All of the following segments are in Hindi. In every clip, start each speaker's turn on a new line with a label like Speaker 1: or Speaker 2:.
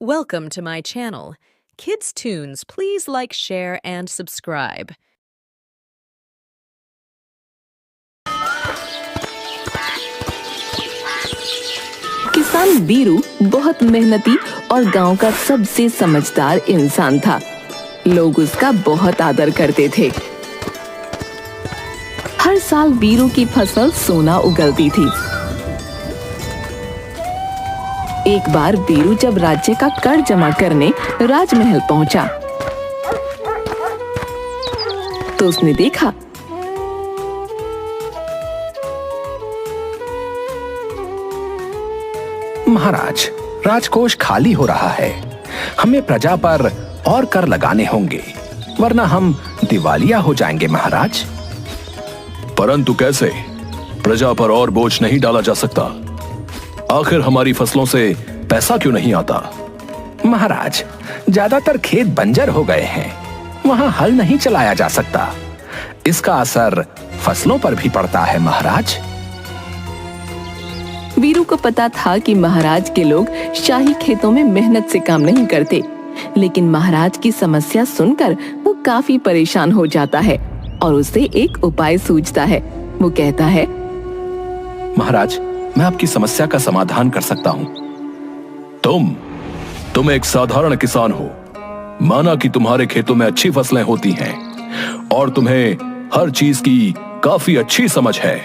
Speaker 1: Welcome to my channel. Kids Tunes, please like, share, and subscribe.
Speaker 2: किसान बीरू बहुत मेहनती और गांव का सबसे समझदार इंसान था। लोग उसका बहुत आदर करते थे। हर साल बीरू की फसल सोना उगलती थी। एक बार बीरू जब राज्य का कर जमा करने राजमहल पहुंचा, तो उसने देखा
Speaker 3: महाराज, राजकोष खाली हो रहा है। हमें प्रजा पर और कर लगाने होंगे, वरना हम दिवालिया हो जाएंगे महाराज।
Speaker 4: परंतु कैसे? प्रजा पर और बोझ नहीं डाला जा सकता। आखिर हमारी फसलों से पैसा क्यों नहीं आता?
Speaker 3: महाराज, ज्यादातर खेत बंजर हो गए हैं, वहां हल नहीं चलाया जा सकता। इसका असर फसलों पर भी पड़ता है महाराज।
Speaker 2: वीरू को पता था कि महाराज के लोग शाही खेतों में मेहनत से काम नहीं करते, लेकिन महाराज की समस्या सुनकर वो काफी परेशान हो जाता है और उसे एक उपाय सूझता है। वो कहता है,
Speaker 3: महाराज, मैं आपकी समस्या का समाधान कर सकता हूँ।
Speaker 4: तुम एक साधारण किसान हो। माना कि तुम्हारे खेतों में अच्छी फसलें होती हैं और तुम्हें हर चीज की काफी अच्छी समझ है,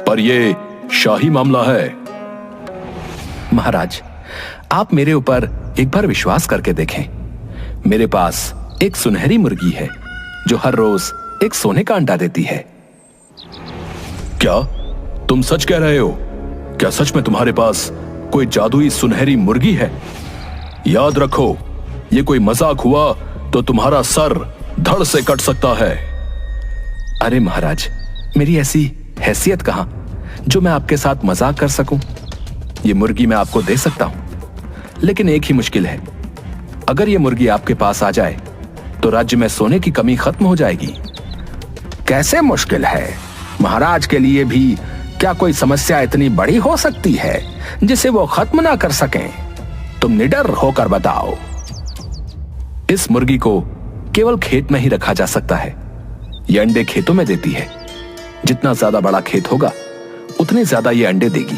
Speaker 4: पर ये शाही मामला है।
Speaker 3: महाराज, आप मेरे ऊपर एक बार विश्वास करके देखें। मेरे पास एक सुनहरी मुर्गी है जो हर रोज एक सोने का अंडा देती है।
Speaker 4: क्या तुम सच कह रहे हो? क्या सच में तुम्हारे पास कोई जादुई सुनहरी मुर्गी है? याद रखो, ये कोई मजाक हुआ तो तुम्हारा सर धड़ से कट सकता है।
Speaker 3: अरे महाराज, मेरी ऐसी हैसियत कहां जो मैं आपके साथ मजाक कर सकूं। ये मुर्गी मैं आपको दे सकता हूं, लेकिन एक ही मुश्किल है। अगर ये मुर्गी आपके पास आ जाए तो राज्य में सोने की कमी खत्म हो जाएगी। कैसे मुश्किल है? महाराज के लिए भी क्या कोई समस्या इतनी बड़ी हो सकती है जिसे वो खत्म ना कर सकें? तुम निडर होकर बताओ। इस मुर्गी को केवल खेत में ही रखा जा सकता है। ये अंडे खेतों में देती है। जितना ज्यादा बड़ा खेत होगा उतने ज्यादा ये अंडे देगी।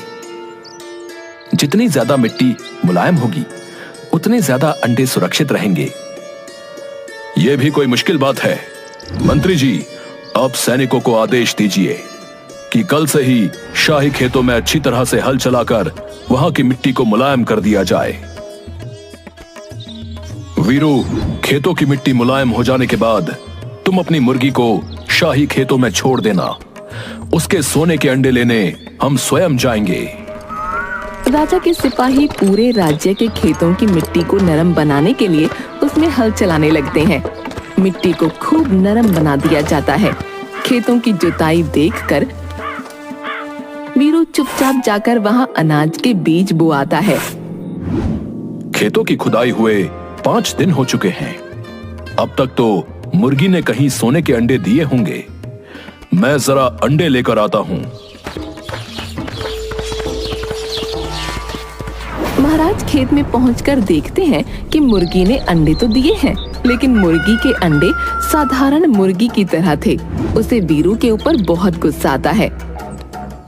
Speaker 3: जितनी ज्यादा मिट्टी मुलायम होगी उतने ज्यादा अंडे सुरक्षित रहेंगे।
Speaker 4: यह भी कोई मुश्किल बात है? मंत्री जी, अब सैनिकों को आदेश दीजिए कि कल से ही शाही खेतों में अच्छी तरह से हल चलाकर वहां की मिट्टी को मुलायम कर दिया जाए। वीरू, खेतों की मिट्टी मुलायम हो जाने के बाद तुम अपनी मुर्गी को शाही खेतों में छोड़ देना। उसके सोने के अंडे लेने हम स्वयं जाएंगे।
Speaker 2: राजा के सिपाही पूरे राज्य के खेतों की मिट्टी को नरम बनाने के लिए उसमें हल चलाने लगते हैं। मिट्टी को खूब नरम बना दिया जाता है। खेतों की जुताई देखकर वीरू चुपचाप जाकर वहां अनाज के बीज बोआता है।
Speaker 4: खेतों की खुदाई हुए 5 दिन हो चुके हैं। अब तक तो मुर्गी ने कहीं सोने के अंडे दिए होंगे। मैं जरा अंडे लेकर आता हूं।
Speaker 2: महाराज खेत में पहुंचकर देखते हैं कि मुर्गी ने अंडे तो दिए हैं, लेकिन मुर्गी के अंडे साधारण मुर्गी की तरह थे। उसे वीरू के ऊपर बहुत गुस्सा आता है।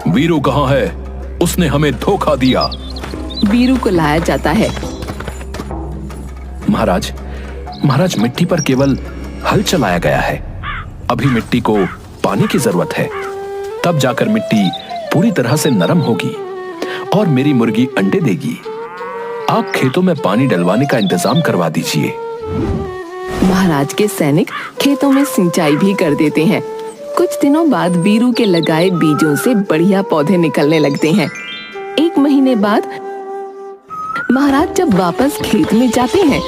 Speaker 4: वीरू कहाँ है? उसने हमें धोखा दिया।
Speaker 2: वीरू को लाया जाता है।
Speaker 3: महाराज, मिट्टी पर केवल हल चलाया गया है। अभी मिट्टी को पानी की जरूरत है, तब जाकर मिट्टी पूरी तरह से नरम होगी और मेरी मुर्गी अंडे देगी। आप खेतों में पानी डलवाने का इंतजाम करवा दीजिए।
Speaker 2: महाराज के सैनिक खेतों में सिंचाई भी कर देते हैं। कुछ दिनों बाद वीरू के लगाए बीजों से बढ़िया पौधे निकलने लगते हैं। 1 महीने बाद महाराज जब वापस खेत में जाते हैं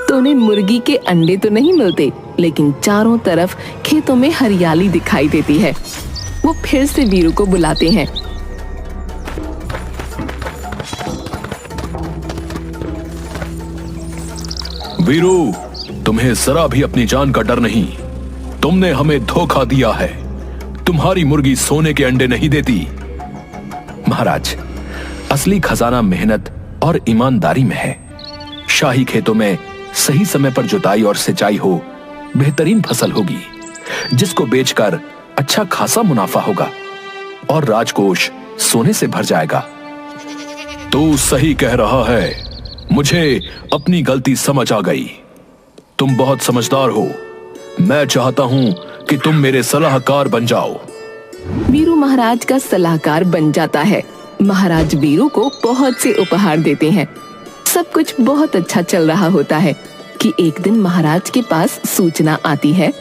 Speaker 2: तो उन्हें मुर्गी के अंडे तो नहीं मिलते, लेकिन चारों तरफ खेतों में हरियाली दिखाई देती है। वो फिर से वीरू को बुलाते हैं।
Speaker 4: वीरू, तुम्हें जरा भी अपनी जान का डर नहीं। तुमने हमें धोखा दिया है। तुम्हारी मुर्गी सोने के अंडे नहीं देती।
Speaker 3: महाराज, असली खजाना मेहनत और ईमानदारी में है। शाही खेतों में सही समय पर जुताई और सिंचाई हो, बेहतरीन फसल होगी, जिसको बेचकर अच्छा खासा मुनाफा होगा और राजकोष सोने से भर जाएगा।
Speaker 4: तू सही कह रहा है। मुझे अपनी गलती समझ आ गई। तुम बहुत समझदार हो। मैं चाहता हूं कि तुम मेरे सलाहकार बन जाओ।
Speaker 2: वीरू महाराज का सलाहकार बन जाता है। महाराज वीरू को बहुत से उपहार देते हैं। सब कुछ बहुत अच्छा चल रहा होता है कि एक दिन महाराज के पास सूचना आती है।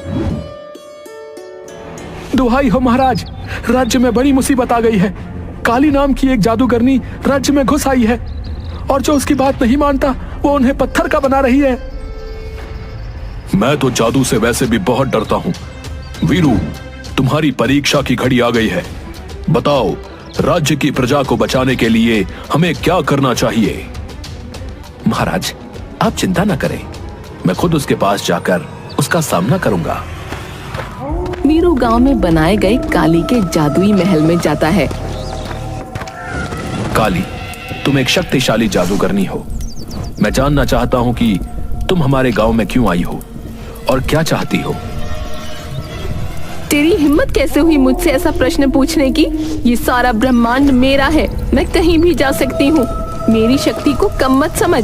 Speaker 3: दुहाई हो महाराज, राज्य में बड़ी मुसीबत आ गई है। काली नाम की एक जादूगरनी राज्य में घुस आई है और जो उसकी बात नहीं मानता वो उन्हें पत्थर का बना रही है।
Speaker 4: मैं तो जादू से वैसे भी बहुत डरता हूं। वीरू, तुम्हारी परीक्षा की घड़ी आ गई है। बताओ, राज्य की प्रजा को बचाने के लिए हमें क्या करना चाहिए?
Speaker 3: महाराज, आप चिंता न करें, मैं खुद उसके पास जाकर उसका सामना करूंगा।
Speaker 2: वीरू गांव में बनाए गए काली के जादुई महल में जाता है।
Speaker 3: काली, तुम एक शक्तिशाली जादूगरनी हो। मैं जानना चाहता हूं कि तुम हमारे गांव में क्यों आई हो और क्या चाहती हो।
Speaker 2: तेरी हिम्मत कैसे हुई मुझसे ऐसा प्रश्न पूछने की? ये सारा ब्रह्मांड मेरा है, मैं कहीं भी जा सकती हूँ। मेरी शक्ति को कम मत समझ।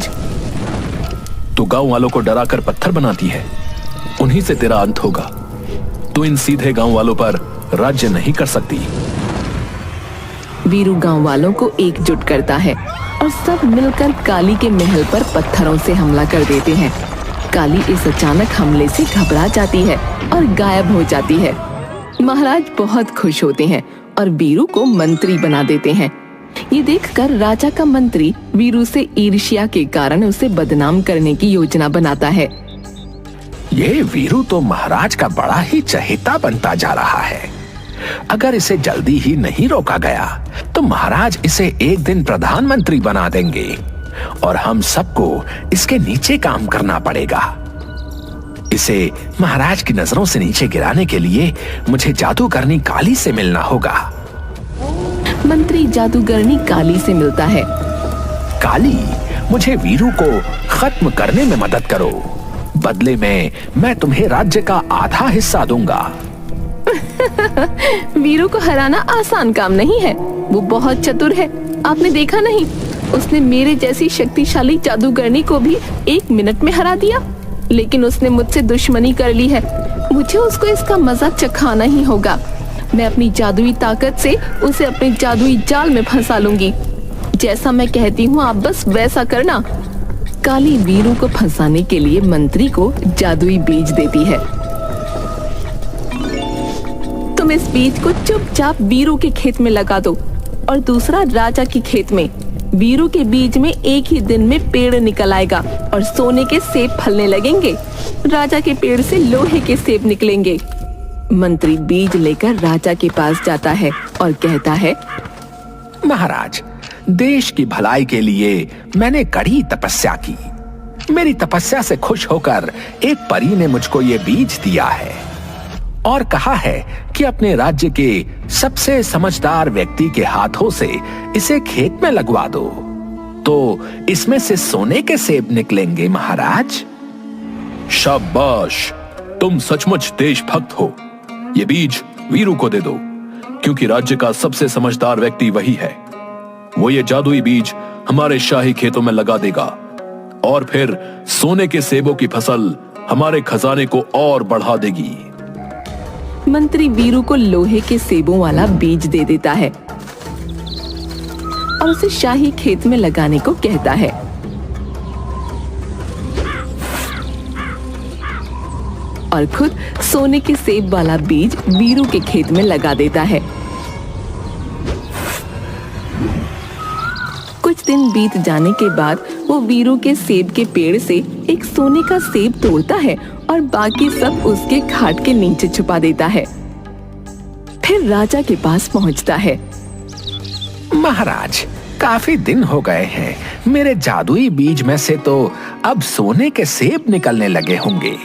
Speaker 3: तू गांव वालों को डरा कर पत्थर बनाती है, उन्हीं से तेरा अंत होगा। तू इन सीधे गांव वालों पर राज्य नहीं कर सकती।
Speaker 2: वीरू गांव वालों को एकजुट करता है और सब मिलकर काली के महल पर पत्थरों से हमला कर देते हैं। काली इस अचानक हमले से घबरा जाती है और गायब हो जाती है। महाराज बहुत खुश होते हैं और वीरू को मंत्री बना देते हैं। ये देखकर राजा का मंत्री वीरू से ईर्ष्या के कारण उसे बदनाम करने की योजना बनाता है।
Speaker 3: ये वीरू तो महाराज का बड़ा ही चहेता बनता जा रहा है। अगर इसे जल्दी ही नहीं रोका गया तो महाराज इसे एक दिन प्रधानमंत्री बना देंगे और हम सबको इसके नीचे काम करना पड़ेगा। इसे महाराज की नजरों से नीचे गिराने के लिए मुझे जादूगरनी काली से मिलना होगा।
Speaker 2: मंत्री जादूगरनी काली से मिलता है।
Speaker 3: काली, मुझे वीरू को खत्म करने में मदद करो। बदले में मैं तुम्हें राज्य का आधा हिस्सा दूंगा।
Speaker 2: वीरू को हराना आसान काम नहीं है। वो बहुत चतुर है। आपने देखा नहीं, उसने मेरे जैसी शक्तिशाली जादूगरनी को भी 1 मिनट में हरा दिया। लेकिन उसने मुझसे दुश्मनी कर ली है। मुझे उसको इसका मजा चखाना ही होगा। मैं अपनी जादुई ताकत से उसे अपने जादुई जाल में फंसा लूंगी। जैसा मैं कहती हूँ आप बस वैसा करना। काली वीरू को फंसाने के लिए मंत्री को जादुई बीज देती है। तुम इस बीज को चुपचाप वीरू के खेत में लगा दो और दूसरा राजा के खेत में। वीरू के बीज में एक ही दिन में पेड़ निकल आएगा और सोने के सेब फलने लगेंगे। राजा के पेड़ से लोहे के सेब निकलेंगे। मंत्री बीज लेकर राजा के पास जाता है और कहता है,
Speaker 3: महाराज, देश की भलाई के लिए मैंने कड़ी तपस्या की। मेरी तपस्या से खुश होकर एक परी ने मुझको ये बीज दिया है और कहा है कि अपने राज्य के सबसे समझदार व्यक्ति के हाथों से इसे खेत में लगवा दो, तो इसमें से सोने के सेब निकलेंगे। महाराज,
Speaker 4: शाबाश, तुम सचमुच देशभक्त हो। ये बीज वीरू को दे दो, क्योंकि राज्य का सबसे समझदार व्यक्ति वही है। वो ये जादुई बीज हमारे शाही खेतों में लगा देगा और फिर सोने के सेबों की फसल हमारे खजाने को और बढ़ा देगी।
Speaker 2: मंत्री वीरू को लोहे के सेबों वाला बीज दे देता है और उसे शाही खेत में लगाने को कहता है। और खुद सोने के सेब वाला बीज वीरू के खेत में लगा देता है। कुछ दिन बीत जाने के बाद वो वीरू के सेब के पेड़ से एक सोने का सेब तोड़ता है और बाकी सब उसके खाट के नीचे छुपा देता है। फिर राजा के पास पहुंचता है।
Speaker 3: महाराज, काफी दिन हो गए हैं। मेरे जादुई बीज में से तो अब सोने के सेब निकलने लगे होंगे।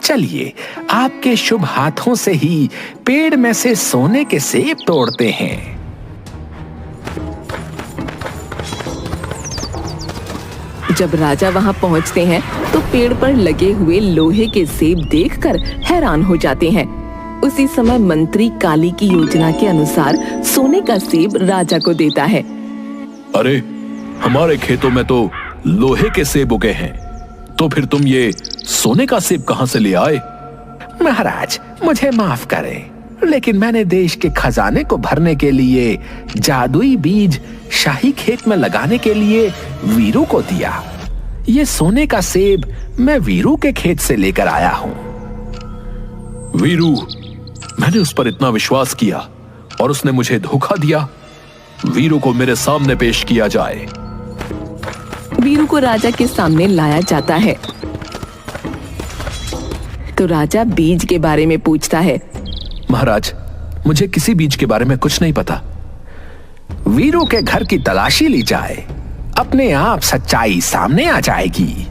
Speaker 3: चलिए आपके शुभ हाथों से ही पेड़ में से सोने के सेब तोड़ते हैं।
Speaker 2: जब राजा वहां पहुंचते हैं तो पेड़ पर लगे हुए लोहे के सेब देखकर हैरान हो जाते हैं। उसी समय मंत्री काली की योजना के अनुसार सोने का सेब राजा को देता है।
Speaker 4: अरे, हमारे खेतों में तो लोहे के सेब उगे हैं, तो फिर तुम ये सोने का सेब कहां से ले आए?
Speaker 3: महाराज, मुझे माफ करें, लेकिन मैंने देश के खजाने को भरने के लिए जादुई बीज शाही खेत में लगाने के लिए वीरू को दिया। ये सोने का सेब मैं वीरू के खेत से लेकर आया हूं।
Speaker 4: वीरू, मैंने उस पर इतना विश्वास किया और उसने मुझे धोखा दिया। वीरू को मेरे सामने पेश किया जाए।
Speaker 2: वीरू को राजा के सामने लाया जाता है तो राजा बीज के बारे में पूछता है।
Speaker 3: महाराज, मुझे किसी बीज के बारे में कुछ नहीं पता। वीरू के घर की तलाशी ली जाए, अपने आप सच्चाई सामने आ जाएगी।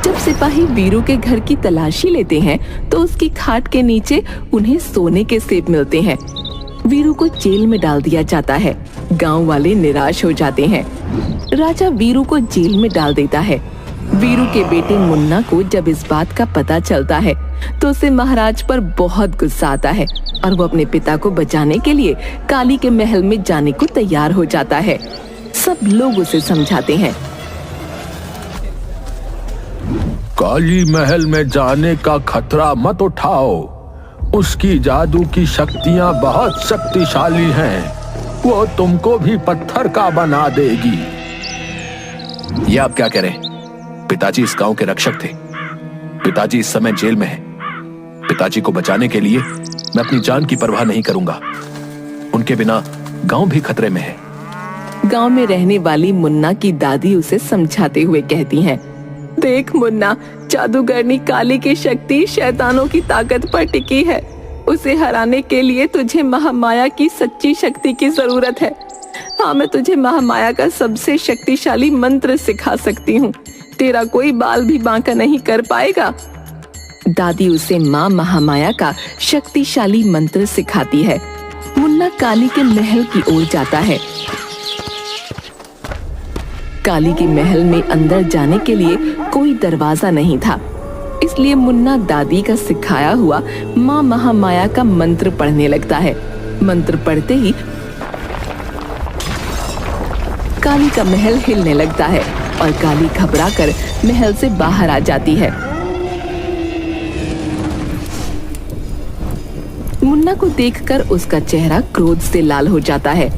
Speaker 2: जब सिपाही वीरू के घर की तलाशी लेते हैं तो उसकी खाट के नीचे उन्हें सोने के सेब मिलते हैं। वीरू को जेल में डाल दिया जाता है। गांव वाले निराश हो जाते हैं। राजा वीरू को जेल में डाल देता है। वीरू के बेटे मुन्ना को जब इस बात का पता चलता है तो उसे महाराज पर बहुत गुस्सा आता है और वो अपने पिता को बचाने के लिए काली के महल में जाने को तैयार हो जाता है। सब लोग उसे समझाते हैं।
Speaker 4: काली महल में जाने का खतरा मत उठाओ। उसकी जादू की शक्तियां बहुत शक्तिशाली हैं। वो तुमको भी पत्थर का बना देगी।
Speaker 3: ये आप क्या कह रहे हैं? पिताजी इस गांव के रक्षक थे। पिताजी इस समय जेल में हैं। पिताजी को बचाने के लिए मैं अपनी जान की परवाह नहीं करूंगा। उनके बिना गांव भी खतरे में है।
Speaker 2: गांव में रहने वाली मुन्ना की दादी उसे समझाते हुए कहती हैं, देख मुन्ना, जादूगरनी काली की शक्ति शैतानों की ताकत पर टिकी है। उसे हराने के लिए तुझे महामाया की सच्ची शक्ति की जरूरत है। हाँ, मैं तुझे महामाया का सबसे शक्तिशाली मंत्र सिखा सकती हूँ। तेरा कोई बाल भी बांका नहीं कर पाएगा। दादी उसे माँ महामाया का शक्तिशाली मंत्र सिखाती है। मुन्ना काली के महल की ओर जाता है। काली के महल में अंदर जाने के लिए कोई दरवाजा नहीं था, इसलिए मुन्ना दादी का सिखाया हुआ माँ महामाया का मंत्र पढ़ने लगता है। मंत्र पढ़ते ही काली का महल हिलने लगता है और काली घबराकर महल से बाहर आ जाती है। मुन्ना को देखकर उसका चेहरा क्रोध से लाल हो जाता है।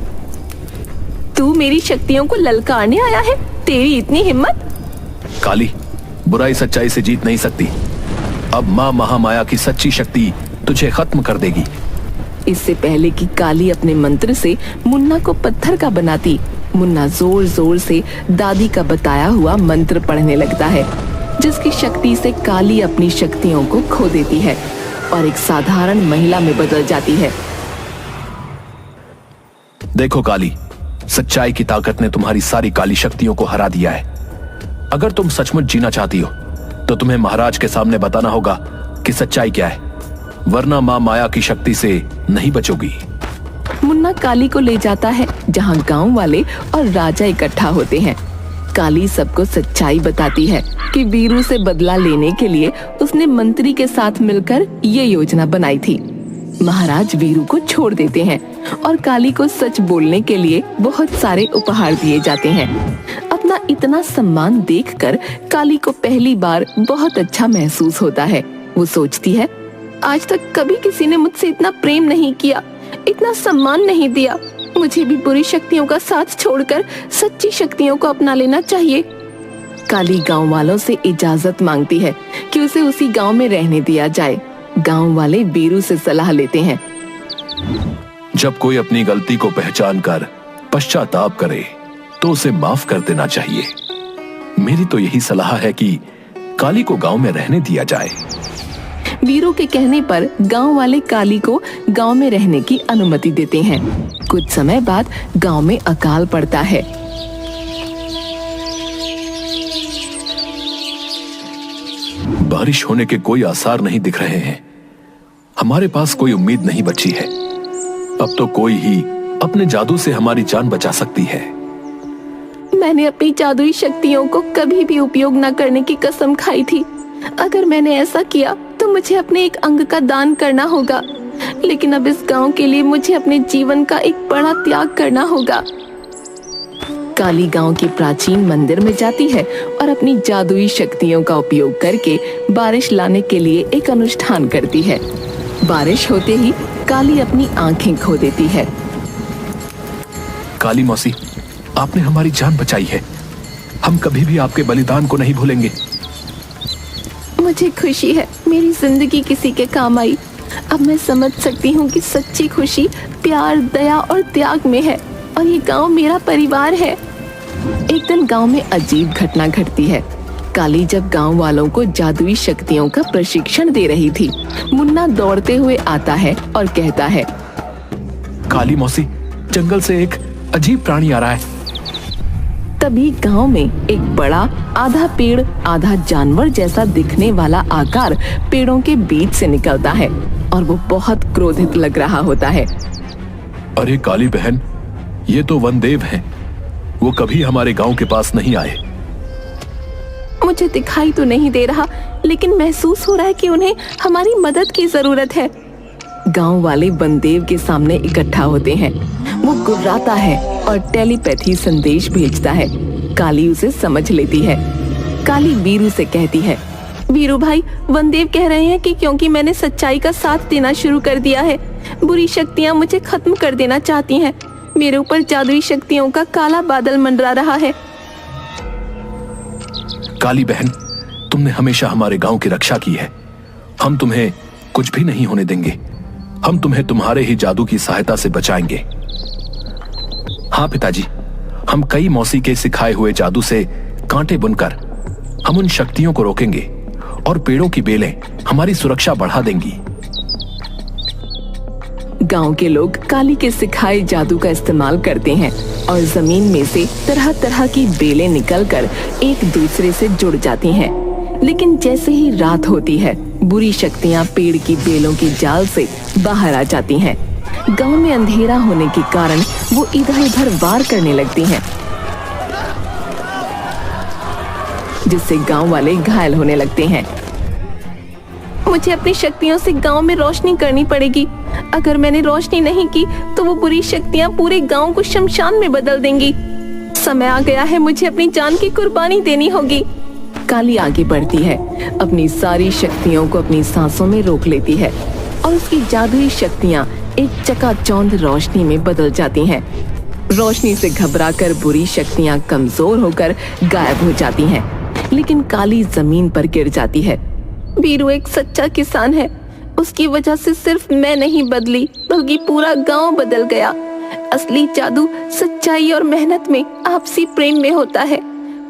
Speaker 2: तू मेरी शक्तियों को ललकारने आया है? तेरी इतनी हिम्मत?
Speaker 3: काली, बुराई सच्चाई से जीत नहीं सकती। अब माँ महामाया की सच्ची शक्ति तुझे खत्म कर देगी।
Speaker 2: इससे पहले कि काली अपने मंत्र से मुन्ना को पत्थर का बनाती, मुन्ना जोर जोर से दादी का बताया हुआ मंत्र पढ़ने लगता है, जिसकी शक्ति से काली अपनी शक्तियों को खो देती है और एक साधारण महिला में बदल जाती है।
Speaker 3: देखो काली, सच्चाई की ताकत ने तुम्हारी सारी काली शक्तियों को हरा दिया है। अगर तुम सचमुच जीना चाहती हो तो तुम्हें महाराज के सामने बताना होगा कि सच्चाई क्या है, वरना माँ माया की शक्ति से नहीं बचोगी।
Speaker 2: मुन्ना काली को ले जाता है जहाँ गांव वाले और राजा इकट्ठा होते हैं। काली सबको सच्चाई बताती है कि वीरू से बदला लेने के लिए उसने मंत्री के साथ मिलकर ये योजना बनाई थी। महाराज वीरू को छोड़ देते हैं और काली को सच बोलने के लिए बहुत सारे उपहार दिए जाते हैं। अपना इतना सम्मान देखकर काली को पहली बार बहुत अच्छा महसूस होता है। वो सोचती है, आज तक कभी किसी ने मुझसे इतना प्रेम नहीं किया, इतना सम्मान नहीं दिया। मुझे भी बुरी शक्तियों का साथ छोड़कर सच्ची शक्तियों को अपना लेना चाहिए। काली गांव वालों से इजाजत मांगती है कि उसे उसी गांव में रहने दिया जाए। गांव वाले वीरू से सलाह लेते हैं।
Speaker 3: जब कोई अपनी गलती को पहचान कर पश्चाताप करे तो उसे माफ कर देना चाहिए। मेरी तो यही सलाह है कि काली को गांव में रहने दिया जाए।
Speaker 2: वीरू के कहने पर गांव वाले काली को गांव में रहने की अनुमति देते हैं। कुछ समय बाद गांव में अकाल पड़ता है।
Speaker 3: बारिश होने के कोई आसार नहीं दिख रहे हैं। हमारे पास कोई उम्मीद नहीं बची है। अब तो कोई ही अपने जादू से हमारी जान बचा सकती है।
Speaker 2: मैंने अपनी जादुई शक्तियों को कभी भी उपयोग न करने की कसम खाई थी। अगर मैंने ऐसा किया तो मुझे अपने एक अंग का दान करना होगा, लेकिन अब इस गांव के लिए मुझे अपने जीवन का एक बड़ा त्याग करना होगा। काली गांव के प्राचीन मंदिर में जाती है और अपनी जादुई शक्तियों का उपयोग करके बारिश लाने के लिए एक अनुष्ठान करती है। बारिश होते ही काली अपनी आंखें खो देती है।
Speaker 3: काली मौसी, आपने हमारी जान बचाई है। हम कभी भी आपके बलिदान को नहीं भूलेंगे।
Speaker 2: मुझे खुशी है मेरी जिंदगी किसी के काम आई। अब मैं समझ सकती हूँ कि सच्ची खुशी प्यार, दया और त्याग में है, और ये गांव मेरा परिवार है। एक दिन गांव में अजीब घटना घटती है। काली जब गांव वालों को जादुई शक्तियों का प्रशिक्षण दे रही थी, मुन्ना दौड़ते हुए आता है और कहता है,
Speaker 3: काली मौसी, जंगल से एक अजीब प्राणी आ रहा है।
Speaker 2: तभी गांव में एक बड़ा आधा पेड़ आधा जानवर जैसा दिखने वाला आकार पेड़ों के बीच से निकलता है और वो बहुत क्रोधित लग रहा होता है।
Speaker 3: अरे काली बहन, ये तो वनदेव हैं। वो कभी हमारे गांव के पास नहीं आए।
Speaker 2: मुझे दिखाई तो नहीं दे रहा, लेकिन महसूस हो रहा है कि उन्हें हमारी मदद की जरूरत है। गांव वाले वनदेव के सामने इकट्ठा होते हैं। वो गुर्राता है और टेलीपैथी संदेश भेजता है। काली उसे समझ लेती है। काली वीरू से कहती है, वीरू भाई, वनदेव कह रहे हैं कि क्योंकि मैंने सच्चाई का साथ देना शुरू कर दिया है, बुरी शक्तियां मुझे खत्म कर देना चाहती हैं। मेरे ऊपर जादुई शक्तियों का काला बादल मंडरा रहा है।
Speaker 3: काली बहन, तुमने हमेशा हमारे गांव की रक्षा की है। हम तुम्हें कुछ भी नहीं होने देंगे। हम तुम्हें तुम्हारे ही जादू की सहायता से बचाएंगे। हाँ पिताजी, हम कई मौसी के सिखाए हुए जादू से कांटे बुनकर हम उन शक्तियों को रोकेंगे और पेड़ों की बेलें हमारी सुरक्षा बढ़ा देंगी।
Speaker 2: गांव के लोग काली के सिखाए जादू का इस्तेमाल करते हैं और जमीन में से तरह तरह की बेलें निकलकर एक दूसरे से जुड़ जाती हैं। लेकिन जैसे ही रात होती है, बुरी शक्तियां पेड़ की बेलों की जाल से बाहर आ जाती हैं। गांव में अंधेरा होने के कारण वो इधर उधर वार करने लगती हैं, जिससे गांव वाले घायल होने लगते हैं। मुझे अपनी शक्तियों से गांव में रोशनी करनी पड़ेगी। अगर मैंने रोशनी नहीं की तो वो बुरी शक्तियां पूरे गांव को शमशान में बदल देंगी। समय आ गया है, मुझे अपनी जान की कुर्बानी देनी होगी। काली आगे बढ़ती है, अपनी सारी शक्तियों को अपनी सांसों में रोक लेती है और उसकी जादुई शक्तियां एक चकाचौंध रोशनी में बदल जाती हैं। रोशनी से घबराकर बुरी शक्तियां कमजोर होकर गायब हो जाती हैं, लेकिन काली जमीन पर गिर जाती है। वीरू एक सच्चा किसान है। उसकी वजह से सिर्फ मैं नहीं बदली, बल्कि पूरा गांव बदल गया। असली जादू सच्चाई और मेहनत में, आपसी प्रेम में होता है।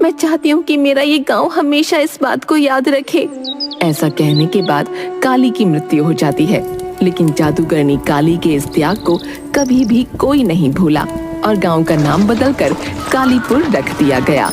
Speaker 2: मैं चाहती हूँ कि मेरा ये गांव हमेशा इस बात को याद रखे। ऐसा कहने के बाद काली की मृत्यु हो जाती है, लेकिन जादूगरनी काली के इस त्याग को कभी भी कोई नहीं भूला और गांव का नाम बदलकर कालीपुर रख दिया गया।